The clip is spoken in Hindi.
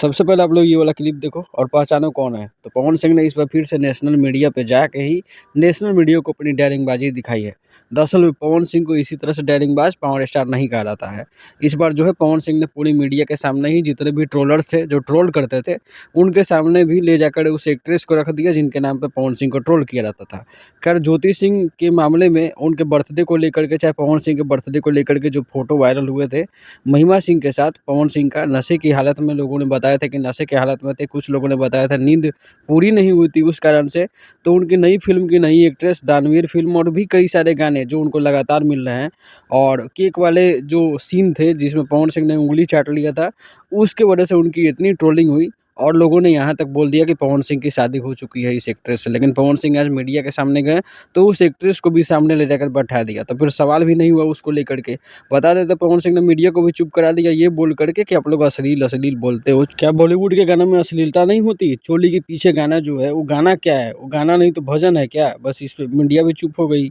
सबसे पहले आप लोग ये वाला क्लिप देखो और पहचानो कौन है। तो पवन सिंह ने इस बार फिर से नेशनल मीडिया पे जाके ही नेशनल मीडिया को अपनी डेयरिंगबाजी दिखाई है। दरअसल पवन सिंह को इसी तरह से डेयरिंगबाज पावर स्टार नहीं कहा जाता है। इस बार जो है पवन सिंह ने पूरी मीडिया के सामने ही जितने भी ट्रोलर्स थे जो ट्रोल करते थे, उनके सामने भी ले जाकर उस एक्ट्रेस को रख दिया जिनके नाम पे पवन सिंह को ट्रोल किया जाता था। खैर ज्योति सिंह के मामले में उनके बर्थडे को लेकर के, चाहे पवन सिंह के बर्थडे को लेकर के जो फोटो वायरल हुए थे महिमा सिंह के साथ पवन सिंह का, नशे की हालत में लोगों ने बताया था कि नशे की हालत में थे, कुछ लोगों ने बताया था नींद पूरी नहीं हुई थी उस कारण से। तो उनकी नई फ़िल्म की नई एक्ट्रेस, दानवीर फ़िल्म और भी कई सारे गाने जो उनको लगातार मिल रहे हैं, और केक वाले जो सीन थे जिसमें पवन सिंह ने उँगली चाट लिया था, उसकी वजह से उनकी इतनी ट्रोलिंग हुई और लोगों ने यहाँ तक बोल दिया कि पवन सिंह की शादी हो चुकी है इस एक्ट्रेस से। लेकिन पवन सिंह आज मीडिया के सामने गए तो उस एक्ट्रेस को भी सामने ले जाकर बैठा दिया, तो फिर सवाल भी नहीं हुआ उसको लेकर के। बता देते पवन सिंह ने मीडिया को भी चुप करा दिया ये बोल करके कि आप लोग अश्लील बोलते हो। क्या बॉलीवुड के गानों में अश्लीलता नहीं होती? चोली के पीछे गाना जो है वो गाना क्या है? वो गाना नहीं तो भजन है क्या? बस इस पे मीडिया भी चुप हो गई।